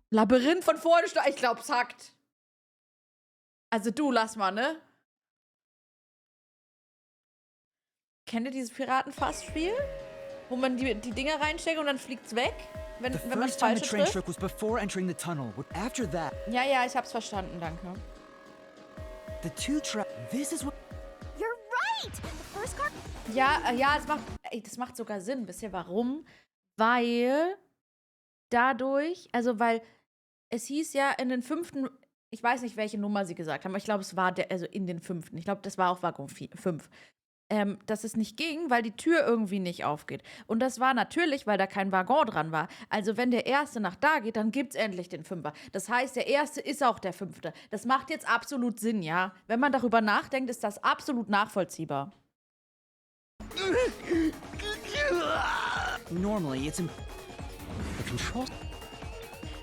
Labyrinth von vorne. Ich glaub's hackt. Also du, lass mal, ne? Kennt ihr dieses Piratenfass-Spiel? Wo man die Dinger reinsteckt und dann fliegt's weg? Wenn man es falsch trifft? Ja, ja, ich hab's verstanden, danke. Ja, das macht sogar Sinn. Wisst ihr warum? Weil dadurch, also weil es hieß ja in den 5., ich weiß nicht, welche Nummer sie gesagt haben, aber ich glaube, es war also in den 5., ich glaube, das war auch Waggon 5, dass es nicht ging, weil die Tür irgendwie nicht aufgeht. Und das war natürlich, weil da kein Waggon dran war. Also wenn der Erste nach da geht, dann gibt's endlich den 5er. Das heißt, der Erste ist auch der 5. Das macht jetzt absolut Sinn, ja? Wenn man darüber nachdenkt, ist das absolut nachvollziehbar.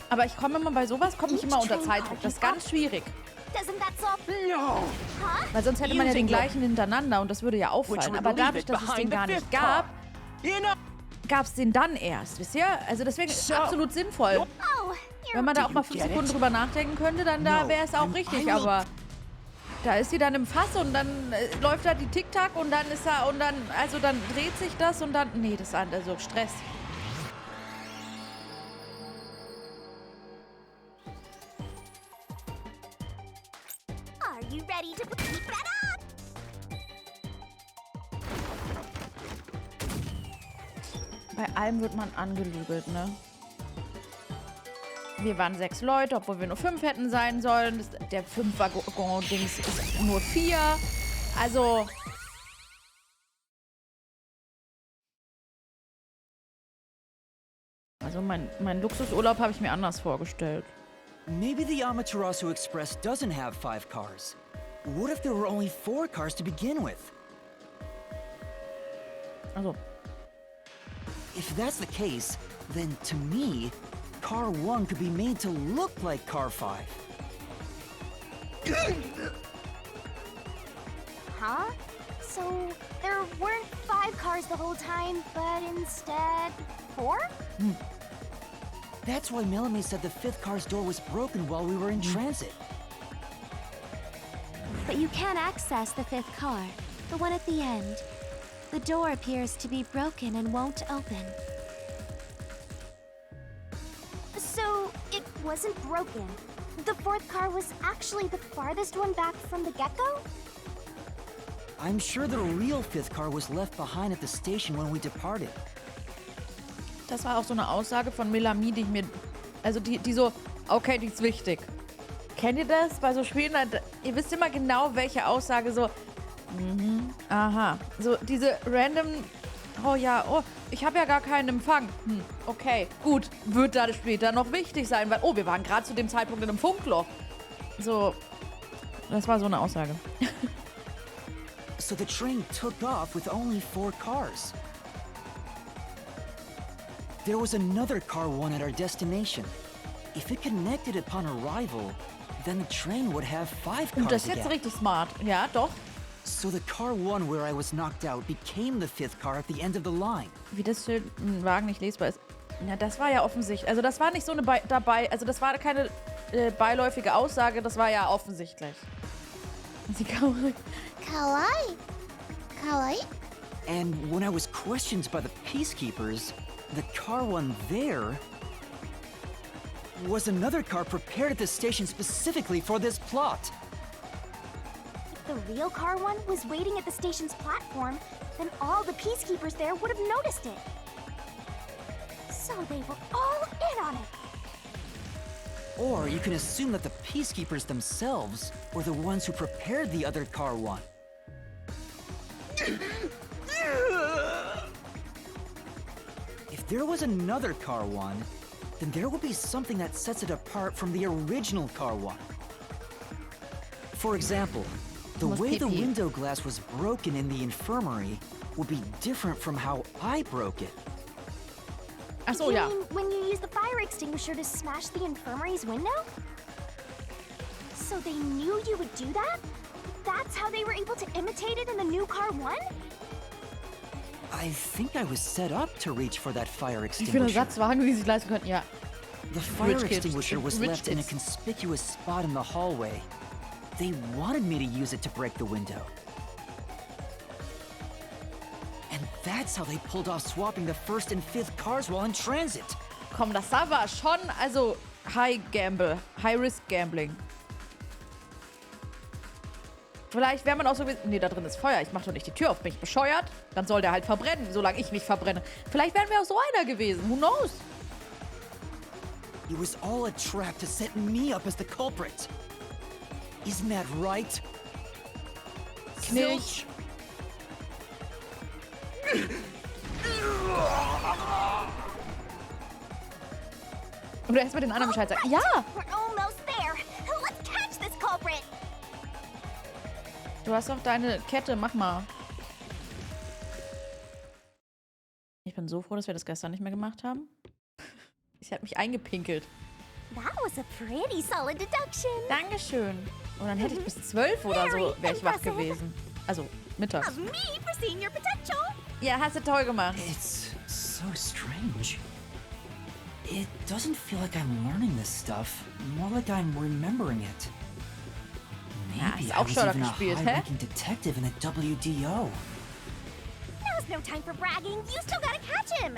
Aber ich komme immer bei sowas, komme ich immer unter Zeitdruck. Das ist ganz schwierig. Weil sonst hätte man ja den gleichen hintereinander und das würde ja auffallen. Aber dadurch, dass es den gar nicht gab, gab es den dann erst, wisst ihr? Also deswegen ist es absolut sinnvoll. Wenn man da auch mal 5 Sekunden drüber nachdenken könnte, dann da wäre es auch richtig. Aber da ist sie dann im Fass und dann läuft da die Tic-Tac und dann ist er, und dann, also dann dreht sich das und dann, nee, das ist also Stress. Bei allem wird man angelügelt, ne? Wir waren 6 Leute, obwohl wir nur 5 hätten sein sollen. Der 5-Waggon-Dings ist nur 4. Also... mein Luxusurlaub habe ich mir anders vorgestellt. Maybe the Amaterasu Express doesn't have 5 cars. What if there were only 4 cars to begin with? Also. If that's the case, then to me, car 1 could be made to look like car 5. Huh? So there weren't 5 cars the whole time, but instead 4? That's why Melanie said the 5th car's door was broken while we were in transit. But you can't access the 5th car, the one at the end. The door appears to be broken and won't open. So it wasn't broken. The 4th car was actually the farthest one back from the get-go? I'm sure the real 5th car was left behind at the station when we departed. Das war auch so eine Aussage von Melanie, die ich mir... Also die so... Okay, die ist wichtig. Kennt ihr das bei so Spielen? Ihr wisst immer genau, welche Aussage so... aha. So diese random... Oh ja, oh, ich habe ja gar keinen Empfang. Okay, gut. Wird da später noch wichtig sein, weil... Oh, wir waren gerade zu dem Zeitpunkt in einem Funkloch. So... Das war so eine Aussage. So the train took off with only 4 cars. There was another car 1 at our destination. If it connected upon arrival, then the train would have 5 cars Und das ist jetzt again. richtig smart. Ja, doch. So the car 1 where I was knocked out became the 5th car at the end of the line. Wie das Schild im Wagen nicht lesbar ist. Ja, das war ja offensichtlich. Also das war nicht so eine dabei. Also das war keine beiläufige Aussage. Das war ja offensichtlich. Kawaii. Kawaii? And when I was questioned by the peacekeepers, the car 1 there was another car prepared at the station specifically for this plot. If the real car 1 was waiting at the station's platform, then all the peacekeepers there would have noticed it. So they were all in on it. Or you can assume that the peacekeepers themselves were the ones who prepared the other car 1. If there was another car 1, then there would be something that sets it apart from the original car 1. For example, the way the window glass was broken in the infirmary would be different from how I broke it. Ach so, You ja. mean when you used the fire extinguisher to smash the infirmary's window? So they knew you would do that? That's how they were able to imitate it in the new car 1? I think I was set up to reach for that fire Wie viele extinguisher. Ersatzwagen, die sich leisten könnten, ja. The fire Rich kids. extinguisher was Rich left in a kids. conspicuous spot in the hallway. They wanted me to use it to break the window. And that's how they pulled off swapping the first and fifth cars while in transit. Komm, das war aber schon, also High-Risk-Gambling. Vielleicht wäre man auch so gewesen. Nee, da drin ist Feuer. Ich mach doch nicht die Tür auf. Bin ich bescheuert? Dann soll der halt verbrennen, solange ich nicht verbrenne. Vielleicht wären wir auch so einer gewesen. Who knows? It was all a trap to set me up as the culprit. Isn't that right? Knilch. Oder erst mal den anderen Bescheid sagen. Ja! We're almost there. Let's catch this culprit. Du hast doch deine Kette. Mach mal. Ich bin so froh, dass wir das gestern nicht mehr gemacht haben. Sie hat mich eingepinkelt. That was a pretty solid deduction. Dankeschön. Und dann hätte ich bis 12 oder so wäre ich wach gewesen. Also mittags. Of me foreseeing your potential. Ja, hast du toll gemacht. It's so strange. It doesn't feel like I'm learning this stuff, more like I'm remembering it. Ja, Maybe hast I auch was Sherlock even a gespielt, hä? high-ranking detective in the WDO. Now's no time for bragging. You still gotta catch him.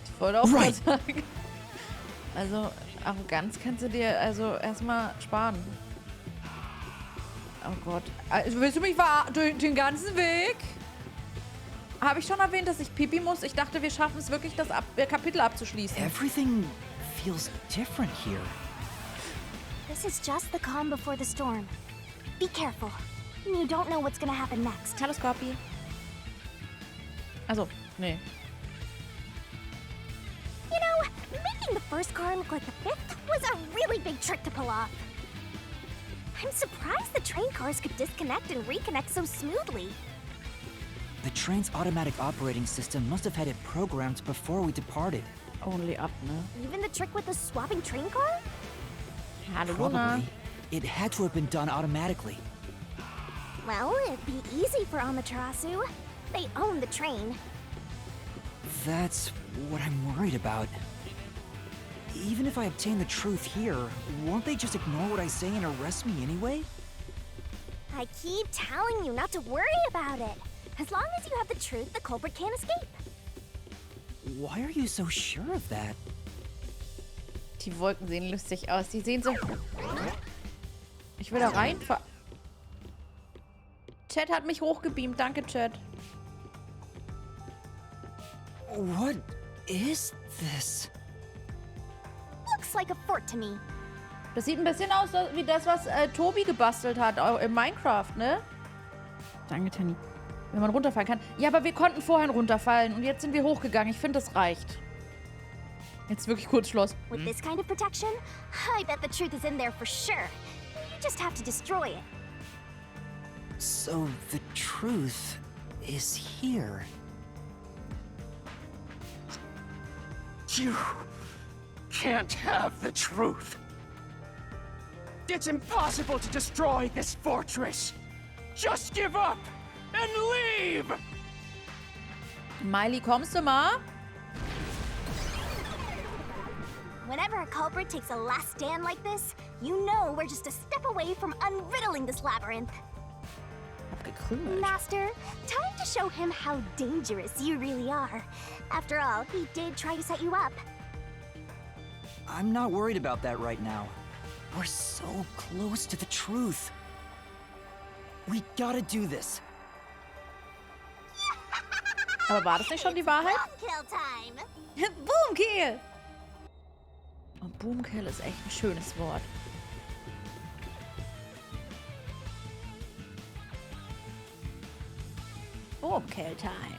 Ich wollte auch mal Right. sagen. Also, Arroganz kannst du dir also erstmal sparen. Oh Gott. Also, willst du mich den ganzen Weg? Habe ich schon erwähnt, dass ich pipi muss? Ich dachte, wir schaffen es wirklich, das Kapitel abzuschließen. Everything feels different here. This is just the calm before the storm. Be careful. You don't know what's gonna happen next. Hallo, Scorpi. Also, nee. You know, making the first car look like the fifth was a really big trick to pull off. I'm surprised the train cars could disconnect and reconnect so smoothly. The train's automatic operating system must have had it programmed before we departed. Only up, ne? Even the trick with the swapping train car? Hallo, Luna. Probably. It had to have been done automatically. Well, it'd be easy for Amaterasu. They own the train. That's what I'm worried about. Even if I obtain the truth here, won't they just ignore what I say and arrest me anyway? I keep telling you not to worry about it. As long as you have the truth, the culprit can't escape. Why are you so sure of that? Die Wolken sehen lustig aus. Die sehen so... Ich will da reinfahren. Chat hat mich hochgebeamt. Danke, Chat. What is this? Looks like a fort to me. Das sieht ein bisschen aus wie das, was Tobi gebastelt hat in Minecraft, ne? Danke, Tanni. Wenn man runterfallen kann. Ja, aber wir konnten vorhin runterfallen und jetzt sind wir hochgegangen. Ich finde, das reicht. Jetzt wirklich kurz Schluss. With this kind of protection, I bet the truth is in there for sure. You just have to destroy it. So the truth is here. You can't have the truth. It's impossible to destroy this fortress. Just give up and leave! Miley, kommst du mal? Whenever a culprit takes a last stand like this, you know we're just a step away from unriddling this labyrinth. Hab gekrümelt. Master, time to show him how dangerous you really are. After all, he did try to set you up. I'm not worried about that right now. We're so close to the truth. We gotta do this. Aber war das nicht schon die Wahrheit? Kill time. Boomkill! Oh, Boomkill ist echt ein schönes Wort. Boomkill time.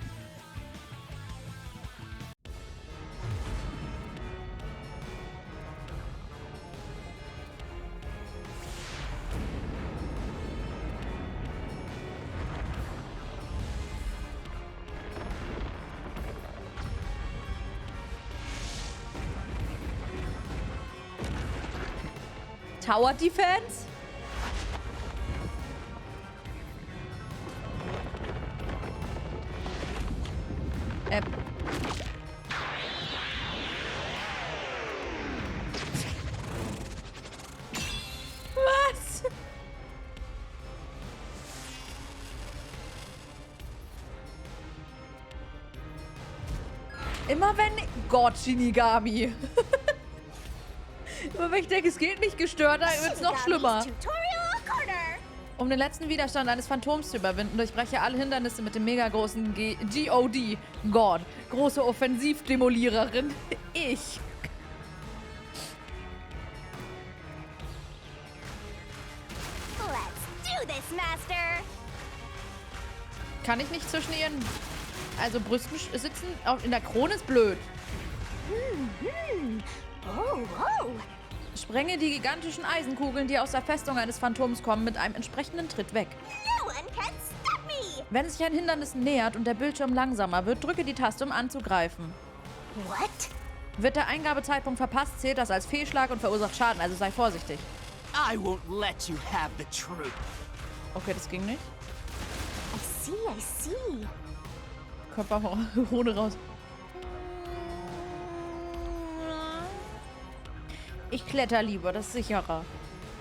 Tower Defense? Immer wenn... Gott, Shinigami. Immer wenn ich denke, es geht nicht gestört, dann wird es noch schlimmer. Tutorial corner. Um den letzten Widerstand eines Phantoms zu überwinden, durchbreche alle Hindernisse mit dem mega großen GOD. God. Große Offensivdemoliererin. Ich. Let's do this, Master. Kann ich nicht zwischen ihren... Also Brüsten sitzen? In der Krone ist blöd. Oh, oh. Sprenge die gigantischen Eisenkugeln, die aus der Festung eines Phantoms kommen, mit einem entsprechenden Tritt weg. No one can stop me. Wenn sich ein Hindernis nähert und der Bildschirm langsamer wird, drücke die Taste, um anzugreifen. What? Wird der Eingabezeitpunkt verpasst, zählt das als Fehlschlag und verursacht Schaden, also sei vorsichtig. I won't let you have the truth. Okay, das ging nicht. I see. Körperhormone raus. Ich kletter lieber, das ist sicherer.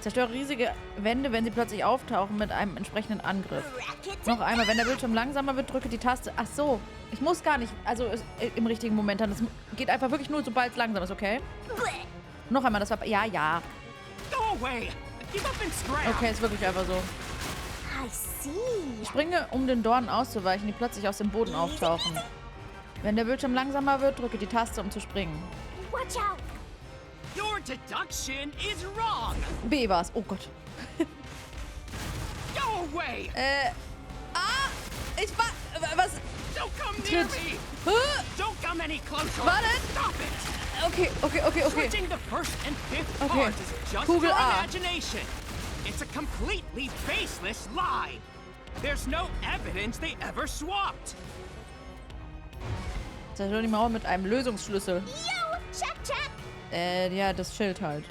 Zerstöre riesige Wände, wenn sie plötzlich auftauchen, mit einem entsprechenden Angriff. Noch einmal, wenn der Bildschirm langsamer wird, drücke die Taste. Ach so, ich muss gar nicht, also im richtigen Moment dann. Das geht einfach wirklich nur, sobald es langsam ist, okay? Noch einmal, das war, ja. Go away. Give up and scram. Okay, ist wirklich einfach so. I see. Springe, um den Dornen auszuweichen, die plötzlich aus dem Boden auftauchen. Wenn der Bildschirm langsamer wird, drücke die Taste, um zu springen. Watch out. Your deduction is wrong. B war's. Oh Gott. Go away. Ich war, was? Don't come near Tritt. me. Don't come any closer. Warte. Stop it. Okay. Switching the first and fifth Okay. parts is just Kugel your A. imagination. It's a completely baseless lie. There's no evidence they ever swapped. Zerstöre die Mauer mit einem Lösungsschlüssel. Yo, check. Ja, das Schild halt.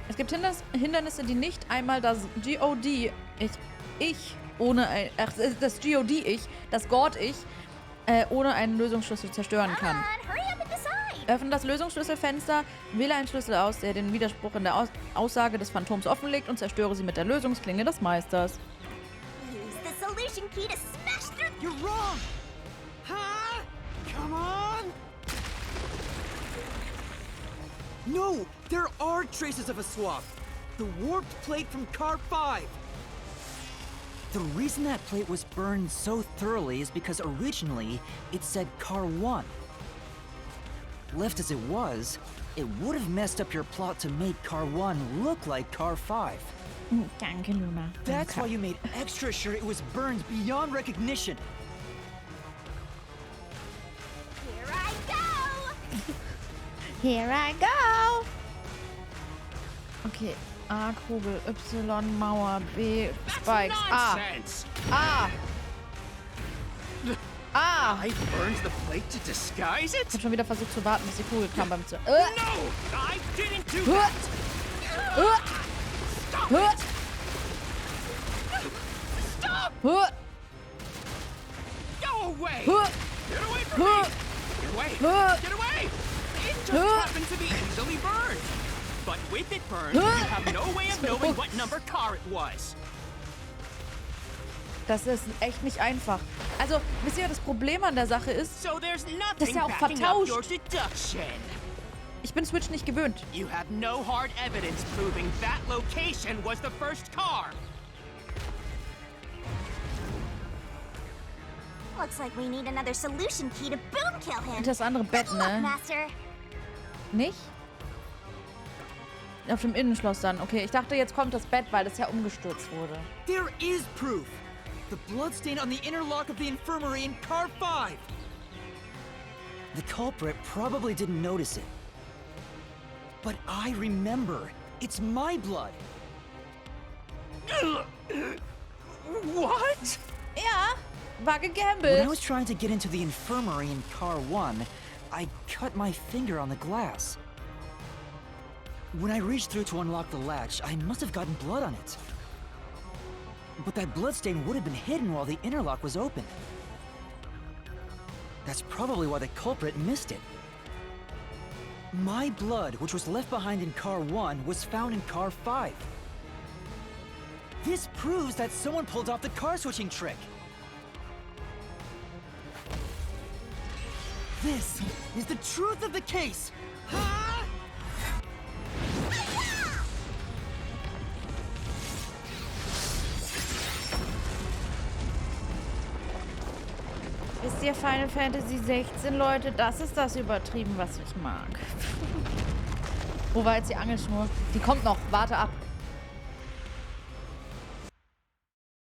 Es gibt Hindernisse, die nicht einmal das GOD ohne ein... Ach, das GOD das God-Ich ohne einen Lösungsschlüssel zerstören kann. Come on, hurry up and decide. Öffne das Lösungsschlüsselfenster, wähle einen Schlüssel aus, der den Widerspruch in der Aussage des Phantoms offenlegt und zerstöre sie mit der Lösungsklinge des Meisters. Use the solution key to smash through. You're wrong. Huh? Come on. No, there are traces of a swap. The warped plate from Car 5. The reason that plate was burned so thoroughly is because originally it said Car 1. Left as it was, it would have messed up your plot to make Car 1 look like Car 5. Danke, Luna. That's why you made extra sure it was burned beyond recognition. Here I go. Here I go! Okay, A, Kugel, Y, Mauer, B, Spikes, A. Nonsense. I burned the plate to disguise it? Ich hab schon wieder versucht zu warten, bis die Kugel kam beim No, I didn't do that. Stop it. Stop. Go away. Get away from me. Get away. Get away. It just happened to be easily burned. But with it burned, you have no way of knowing what number car it was. Das ist echt nicht einfach. Also, wisst ihr, das Problem an der Sache ist, So there's das nothing ist ja auch backing up your vertauscht. deduction. Ich bin Switch nicht gewöhnt. You have no hard evidence proving that location was the first car. Looks like we need another solution key to boom kill him. Und das andere Bett, Good luck, ne? Master. Nicht? Auf dem Innenschloss dann. Okay, ich dachte, jetzt kommt das Bett, weil das ja umgestürzt wurde. There is proof! The bloodstain on the interlock of the infirmary in Car 5! The culprit probably didn't notice it. But I remember. It's my blood! What? Ja, war When I gegambelt. was trying to get into the infirmary in Car 1, I cut my finger on the glass. When I reached through to unlock the latch, I must have gotten blood on it. But that bloodstain would have been hidden while the interlock was open. That's probably why the culprit missed it. My blood, which was left behind in Car 1, was found in Car 5. This proves that someone pulled off the car switching trick. This is the truth of the case. Wisst ihr, Final Fantasy 16, Leute, das ist das übertrieben, was ich mag. Wo war jetzt die Angelschnur? Die kommt noch, warte ab.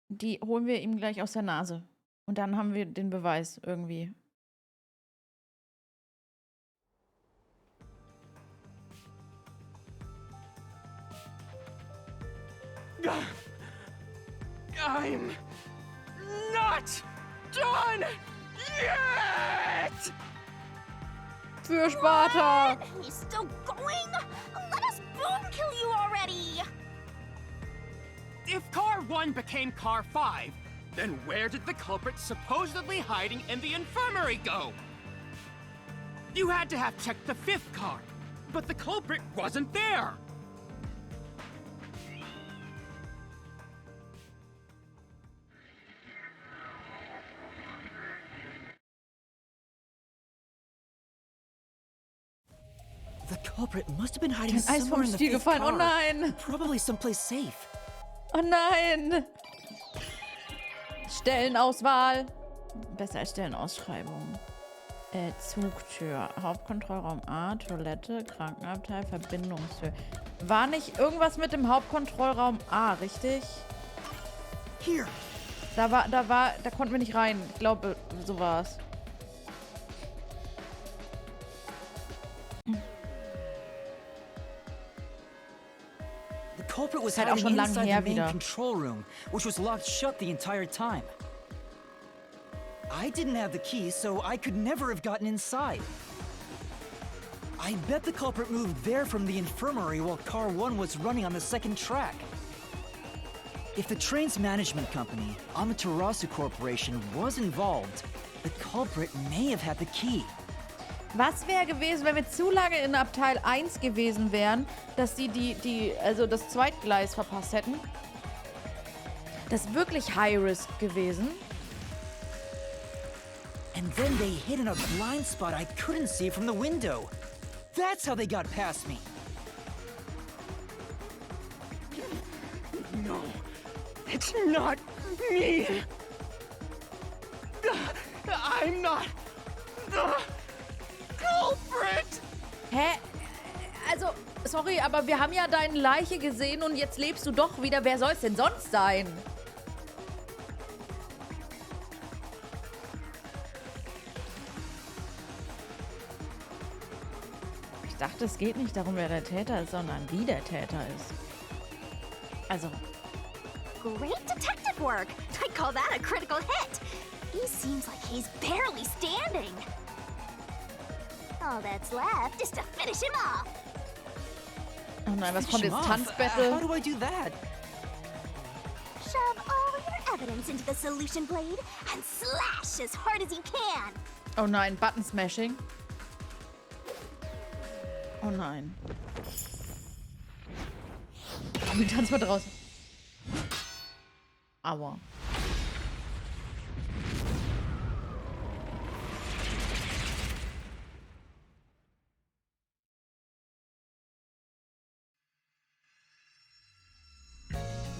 Die holen wir ihm gleich aus der Nase. Und dann haben wir den Beweis irgendwie. I'm not done yet! Für Sparta! He's still going? Let us boom kill you already! If Car 1 became Car 5, then where did the culprit supposedly hiding in the infirmary go? You had to have checked the 5th car, but the culprit wasn't there! The culprit must have been hiding Ein Eis somewhere vom in the Stiel fifth gefallen. car. Oh nein! Probably someplace safe. Oh nein! Stellenauswahl. Besser als Stellenausschreibung. Zugtür. Hauptkontrollraum A. Toilette. Krankenabteil. Verbindungstür. War nicht irgendwas mit dem Hauptkontrollraum A, richtig? Here. Da konnten wir nicht rein. Ich glaube, so war es. The culprit was Halt auch hiding schon lang inside her the main wieder. control room, which was locked shut the entire time. I didn't have the key, so I could never have gotten inside. I bet the culprit moved there from the infirmary while Car 1 was running on the second track. If the train's management company, Amaterasu Corporation, was involved, the culprit may have had the key. Was wäre gewesen, wenn wir zu lange in Abteil 1 gewesen wären, dass sie also das Zweitgleis verpasst hätten? Das ist wirklich High Risk gewesen. And then they hid in a blind spot I couldn't see from the window. That's how they got past me. No, it's not me! I'm not the culprit! Hä? Also, sorry, aber wir haben ja deine Leiche gesehen und jetzt lebst du doch wieder. Wer soll es denn sonst sein? Ich dachte, es geht nicht darum, wer der Täter ist, sondern wie der Täter ist. Also, Great detective work! I'd call that a critical hit! He seems like he's barely standing. All that's left is to finish him off. oh nein, was kommt Finish him jetzt? off? Tanzbattle? How do I do that? Shove all your evidence into the solution blade and slash as hard as you can. Oh nein, Button Smashing. Oh nein. Wie tanzt mal draußen? Aua.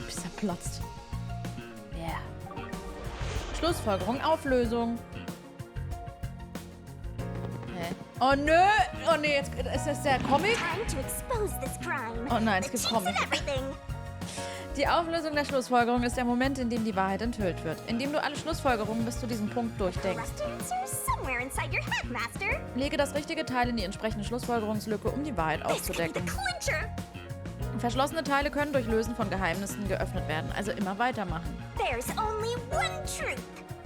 Bis er platzt. Yeah. Schlussfolgerung, Auflösung. Hä? Oh nö! Oh nee, jetzt ist das der Comic? Time to expose this crime. Oh nein, es The gibt cheats Comic. and everything. Die Auflösung der Schlussfolgerung ist der Moment, in dem die Wahrheit enthüllt wird. Indem du alle Schlussfolgerungen bis zu diesem Punkt durchdenkst. Rest answers somewhere inside your head, Master. Lege das richtige Teil in die entsprechende Schlussfolgerungslücke, um die Wahrheit This could be aufzudecken. the clincher. Verschlossene Teile können durch Lösen von Geheimnissen geöffnet werden, also immer weitermachen. There's only one truth.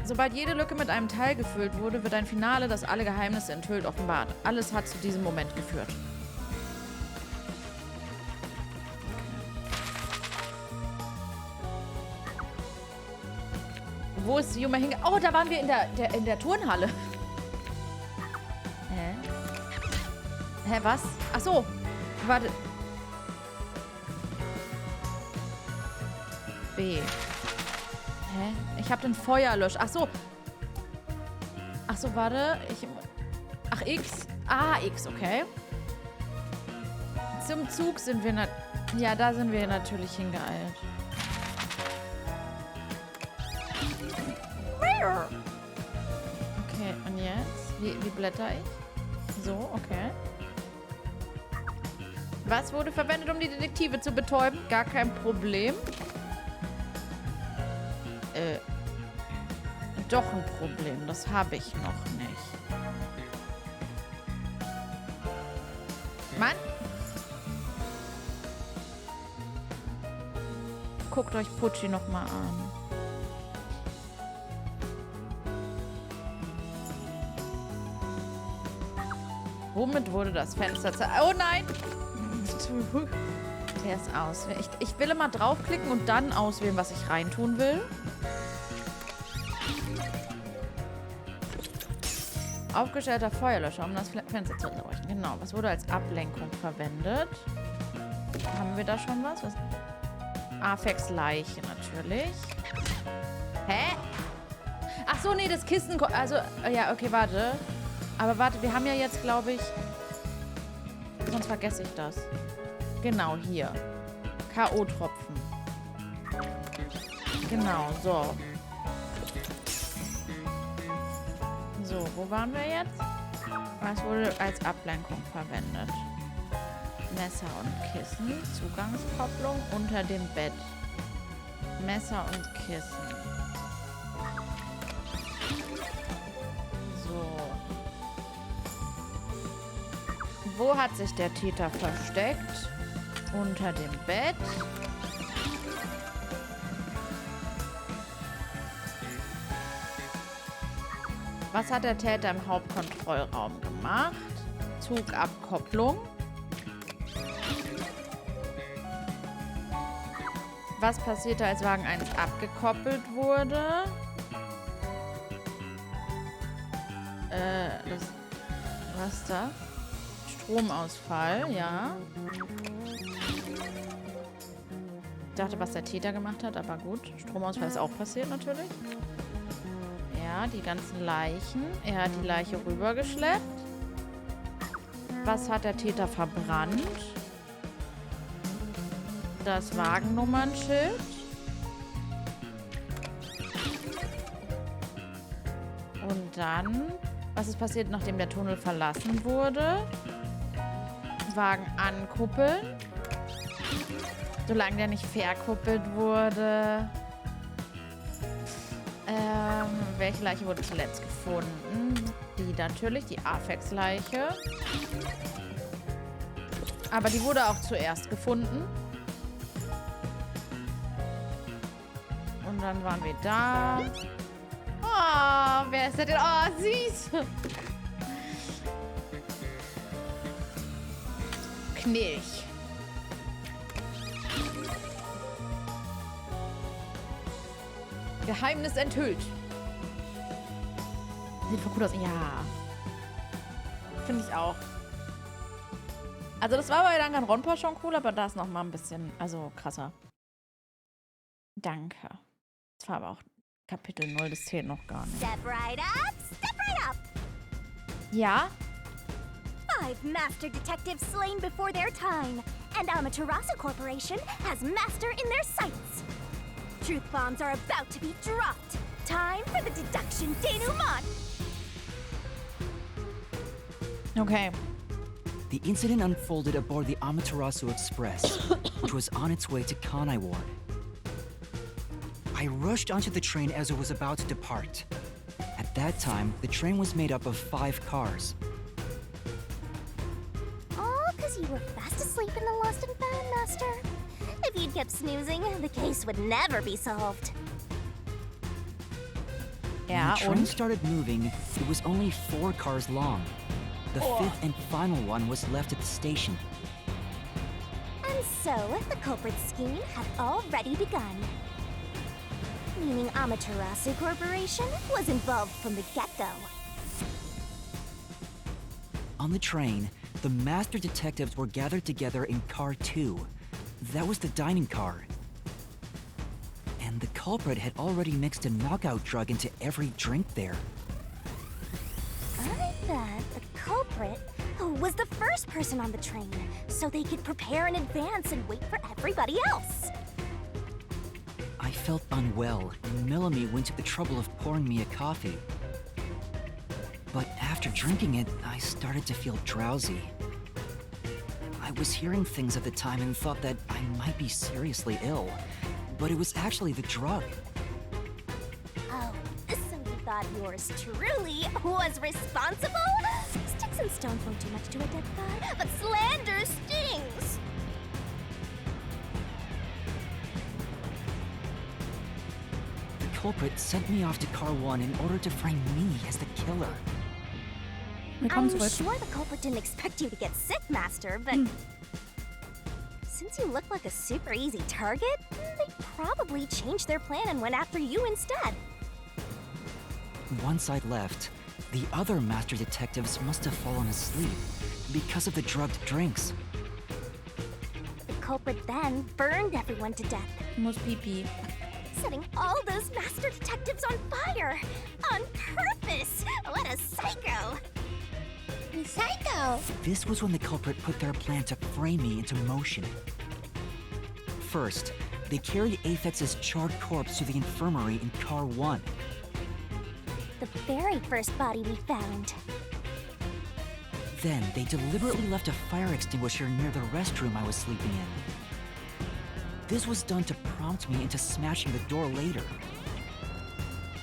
Sobald jede Lücke mit einem Teil gefüllt wurde, wird ein Finale, das alle Geheimnisse enthüllt, offenbart. Alles hat zu diesem Moment geführt. Wo ist Yuma hinge... Oh, da waren wir in der Turnhalle. Hä? Hä, was? Ach so. Warte. B. Hä? Ich habe den Feuerlösch. Ach so. Ach so, warte. Ach, X. Ah, X, okay. Zum Zug sind wir ja, da sind wir natürlich hingeeilt. Okay, und jetzt? Wie blätter ich? So, okay. Was wurde verwendet, um die Detektive zu betäuben? Gar kein Problem. Doch ein Problem. Das habe ich noch nicht. Mann! Guckt euch Pucci nochmal an. Womit wurde das Fenster Oh nein! Der ist aus. Ich will immer draufklicken und dann auswählen, was ich reintun will. Aufgestellter Feuerlöscher, um das Fenster zu erleuchten. Genau. Was wurde als Ablenkung verwendet? Haben wir da schon was? Afex Leiche natürlich. Hä? Ach so, nee, das Kissen... Also, ja, okay, warte. Aber warte, wir haben ja jetzt, glaube ich... Sonst vergesse ich das. Genau, hier. K.O.-Tropfen. Genau, so. So, wo waren wir jetzt? Was wurde als Ablenkung verwendet? Messer und Kissen. Zugangskopplung unter dem Bett. Messer und Kissen. So. Wo hat sich der Täter versteckt? Unter dem Bett. Was hat der Täter im Hauptkontrollraum gemacht? Zugabkopplung. Was passierte, als Wagen 1 abgekoppelt wurde? Was ist das? Stromausfall, ja. Ich dachte, was der Täter gemacht hat, aber gut. Stromausfall ist auch passiert natürlich. Ja, die ganzen Leichen. Er hat die Leiche rübergeschleppt. Was hat der Täter verbrannt? Das Wagennummernschild. Und dann, was ist passiert, nachdem der Tunnel verlassen wurde? Wagen ankuppeln. Solange der nicht verkuppelt wurde. Welche Leiche wurde zuletzt gefunden? Die natürlich, die Afex-Leiche. Aber die wurde auch zuerst gefunden. Und dann waren wir da. Oh, wer ist der denn? Oh, süß. Knilch. Geheimnis enthüllt. Sieht voll cool aus. Ja. Finde ich auch. Also das war bei Danganronpa schon cool, aber da ist noch mal ein bisschen, also krasser. Danke. Das war aber auch Kapitel 0, das zählt noch gar nicht. Step right up, step right up. Ja? 5 master detectives slain before their time, and Amaterasu Corporation has master in their sights. Truth bombs are about to be dropped. Time for the deduction denouement. Okay. The incident unfolded aboard the Amaterasu Express, which was on its way to Kanai Ward. I rushed onto the train as it was about to depart. At that time, the train was made up of 5 cars. All because you were fast asleep in the lost and found, Master. If you'd kept snoozing, the case would never be solved. Ja, When the train und? started moving, it was only 4 cars long. The 5th and final one was left at the station. And so, the culprit's scheme had already begun. Meaning Amaterasu Corporation was involved from the get-go. On the train, the master detectives were gathered together in car 2. That was the dining car. And the culprit had already mixed a knockout drug into every drink there. I bet the culprit was the first person on the train, so they could prepare in advance and wait for everybody else. I felt unwell, and Melanie went to the trouble of pouring me a coffee. But after drinking it, I started to feel drowsy. I was hearing things at the time and thought that I might be seriously ill, but it was actually the drug. Oh, so you thought yours truly was responsible? Sticks and stones won't do much to a dead god, but slander stings! The culprit sent me off to Car 1 in order to frame me as the killer. I'm sure the culprit didn't expect you to get sick, Master, but since you look like a super easy target, they probably changed their plan and went after you instead. Once I'd left, the other master detectives must have fallen asleep because of the drugged drinks. The culprit then burned everyone to death, Muss Pipi. setting all those master detectives on fire! On purpose! What a psycho! Psycho! This was when the culprit put their plan to frame me into motion. First, they carried Apex's charred corpse to the infirmary in Car 1. The very first body we found. Then, they deliberately left a fire extinguisher near the restroom I was sleeping in. This was done to prompt me into smashing the door later.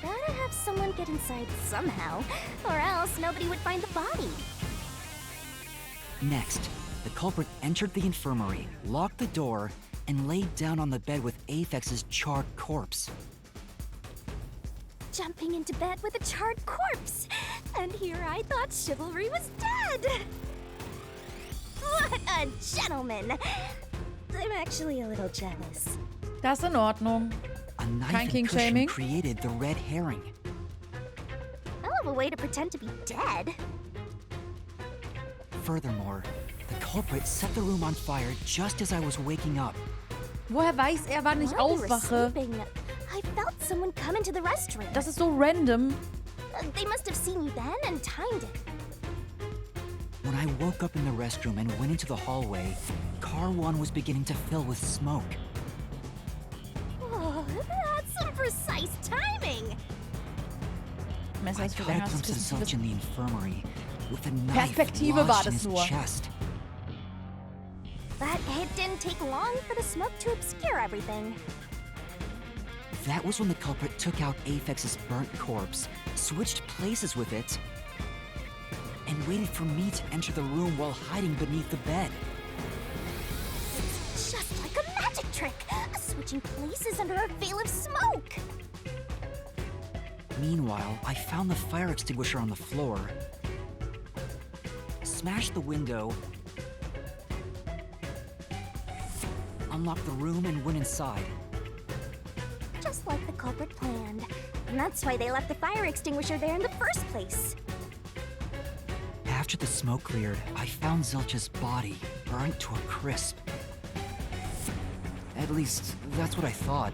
Gotta have someone get inside somehow, or else nobody would find the body. Next, the culprit entered the infirmary, locked the door, and laid down on the bed with Apex's charred corpse. Jumping into bed with a charred corpse! And here I thought chivalry was dead! What a gentleman! I'm actually a little jealous. Das ist in Ordnung. A knife Kein and King-Shaming. cushion created the red herring. Hell of a way to pretend to be dead. Furthermore, the culprit set the room on fire just as I was waking up. Woher weiß er, wann ich While you were aufwache? sleeping, I felt someone come into the restroom. Das ist so random. They must have seen you then and timed it. When I woke up in the restroom and went into the hallway, Car 1 was beginning to fill with smoke. Oh, that's some precise timing. Messer I ist für caught a länger. glimpse of Zilch in the infirmary, with a knife Perspektive war lodged in das his nur. chest. But it didn't take long for the smoke to obscure everything. That was when the culprit took out Apex's burnt corpse, switched places with it, and waited for me to enter the room while hiding beneath the bed. It's just like a magic trick, switching places under a veil of smoke. Meanwhile, I found the fire extinguisher on the floor, smashed the window, unlocked the room, and went inside. Just like the culprit planned. And that's why they left the fire extinguisher there in the first place. After the smoke cleared, I found Zilch's body, burnt to a crisp. At least, that's what I thought.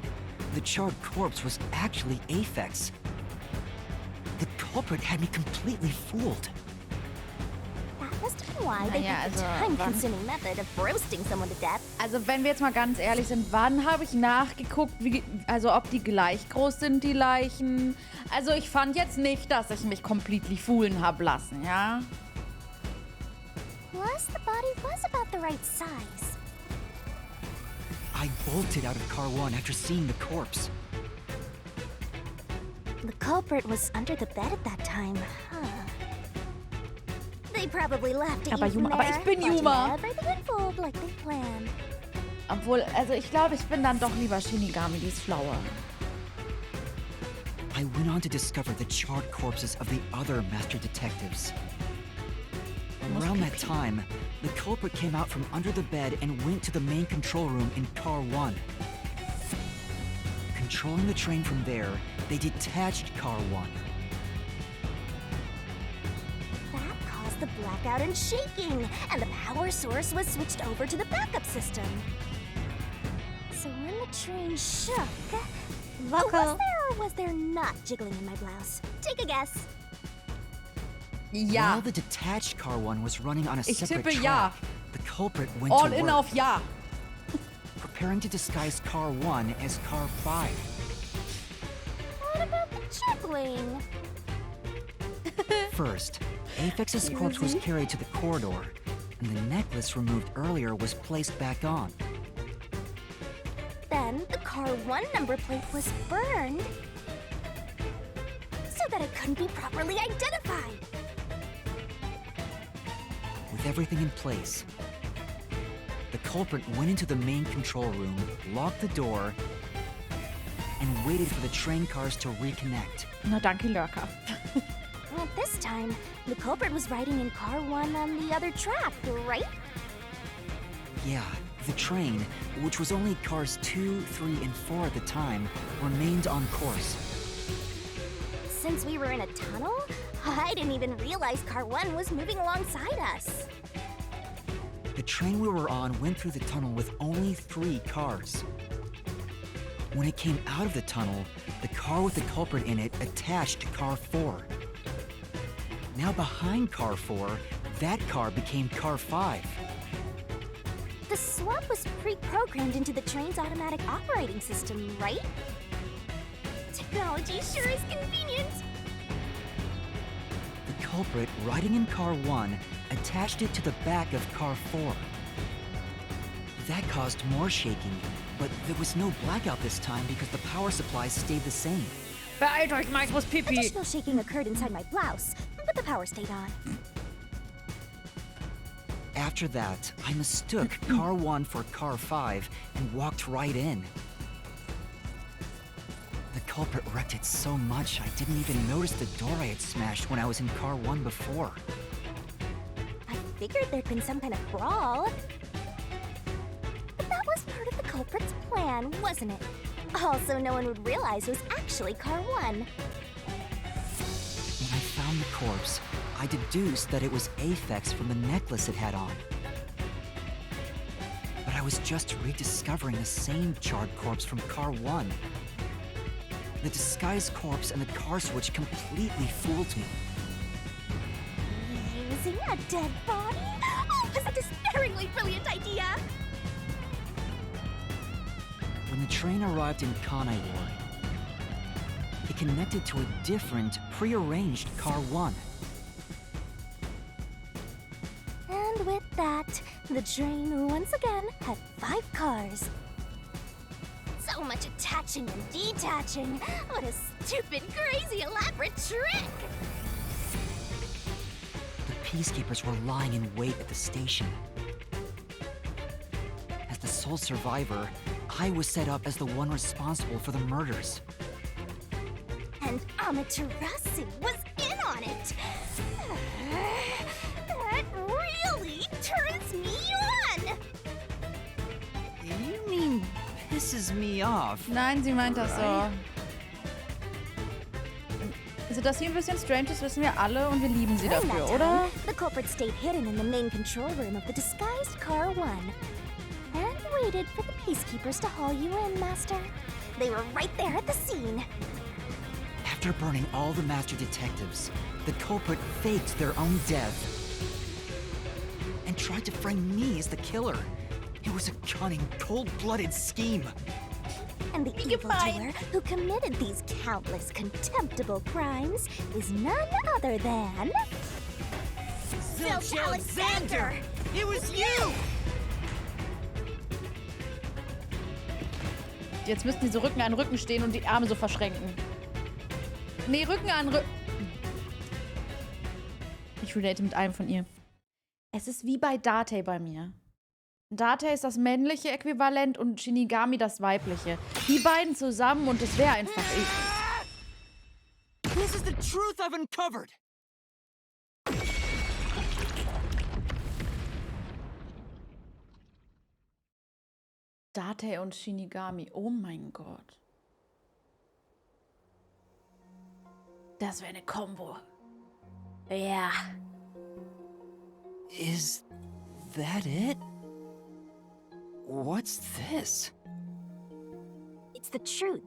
The charred corpse was actually Apex. The culprit had me completely fooled. That must be why they Naja, picked the also, time-consuming method of roasting someone to death. Also wenn wir jetzt mal ganz ehrlich sind, wann habe ich nachgeguckt, also ob die gleich groß sind, die Leichen? Also ich fand jetzt nicht, dass ich mich completely foolen habe lassen, ja? Plus, the body was about the right size. I bolted out of Car 1 after seeing the corpse. The culprit was under the bed at that time, huh? They probably laughed at Aber you from Yuma, aber there, ich bin watching Yuma. everything unfold like they planned. Obwohl, also ich glaube, ich bin dann doch lieber Shinigami, die ist schlauer. I went on to discover the charred corpses of the other master detectives. Around that time, the culprit came out from under the bed and went to the main control room in Car 1. Controlling the train from there, they detached Car 1. That caused the blackout and shaking, and the power source was switched over to the backup system. So when the train shook, was there or was there not jiggling in my blouse? Take a guess. Ja. While the detached car 1 was running on a Ich separate tippe track, ja. the culprit went All to in work, auf Ja. preparing to disguise car 1 as car 5. What about the tripling? First, Apex's corpse was carried to the corridor, and the necklace removed earlier was placed back on. Then the car 1 number plate was burned so that it couldn't be properly identified. With everything in place, the culprit went into the main control room, locked the door, and waited for the train cars to reconnect. Na danke, Lurker. At this time, the culprit was riding in car 1 on the other track, right? Yeah, the train, which was only cars 2, 3, and 4 at the time, remained on course. Since we were in a tunnel, I didn't even realize car 1 was moving alongside us. The train we were on went through the tunnel with only 3 cars. When it came out of the tunnel, the car with the culprit in it attached to car 4. Now behind car 4, that car became car 5. The swap was pre-programmed into the train's automatic operating system, right? Technology sure is convenient. The culprit, riding in car 1, attached it to the back of car 4. That caused more shaking, but there was no blackout this time because the power supply stayed the same. Beeilt euch mal, ich muss Pipi. Additional shaking occurred inside my blouse, but the power stayed on. After that, I mistook car 1 for car 5 and walked right in. The culprit wrecked it so much I didn't even notice the door I had smashed when I was in car 1 before. I figured there'd been some kind of brawl. But that was part of the culprit's plan, wasn't it? Also, no one would realize it was actually car 1. When I found the corpse, I deduced that it was Aphex from the necklace it had on. But I was just rediscovering the same charred corpse from car 1. The disguised corpse and the car switch completely fooled me. Using a dead body? Oh, it was a despairingly brilliant idea! When the train arrived in Kanai-Bezirk, it connected to a different, prearranged car 1. And with that, the train once again had 5 cars. So much attaching and detaching. What a stupid, crazy, elaborate trick! The peacekeepers were lying in wait at the station. As the sole survivor, I was set up as the one responsible for the murders. And Amaterasu was in on it! That really turns me on! You mean pisses me off? Nein, sie meint das so. Also, dass sie ein bisschen strange ist, wissen wir alle und wir lieben sie During dafür, that oder? time, the culprit stayed hidden in the main control room of the disguised car 1 and waited for the peacekeepers to haul you in, Master. They were right there at the scene. After burning all the master detectives, the culprit faked their own death and tried to frame me as the killer. It was a cunning, cold-blooded scheme. And the evildoer who committed these countless contemptible crimes is none other than... Zilch Alexander! It was you! Jetzt müssten die so Rücken an Rücken stehen und die Arme so verschränken. Nee, Rücken an Rücken. Ich relate mit einem von ihr. Es ist wie bei Date bei mir. Date ist das männliche Äquivalent und Shinigami das weibliche. Die beiden zusammen und es wäre einfach ich. This is the truth I've uncovered! Date und Shinigami. Oh mein Gott. Das wäre eine Kombo. Ja. Is that it? What's this? It's the truth.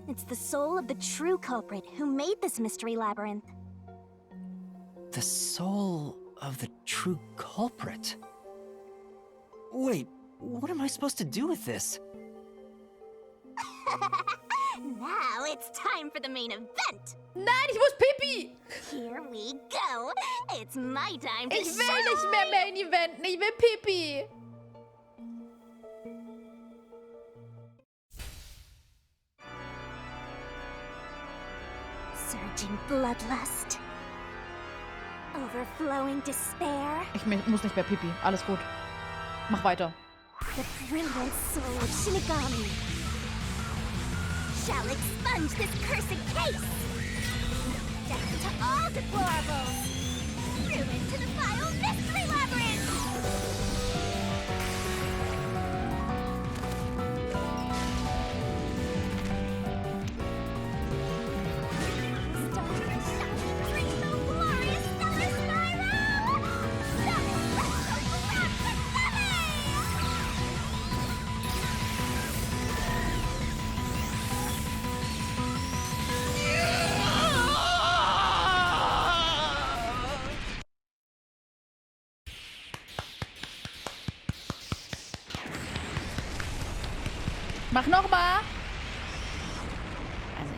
It's the soul of the true culprit who made this mystery labyrinth. The soul of the true culprit. Wait, what am I supposed to do with this? Now it's time for the main event. Nein, ich muss Pipi! Here we go. It's my time to Ich will nicht mehr Main Eventen, ich will Pipi! Surging bloodlust. Overflowing despair. Ich muss nicht mehr Pipi, alles gut. Mach weiter. The brilliant soul of Shinigami shall expunge this cursed case. Death to all deplorables. Ruin to the vile mystery labyrinth. Start the shining rainbow glorious stellar spiral. Double retro grab the Mach nochmal! Also,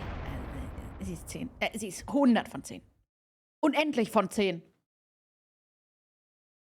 sie ist 10. Sie ist 100 von 10. Unendlich von 10.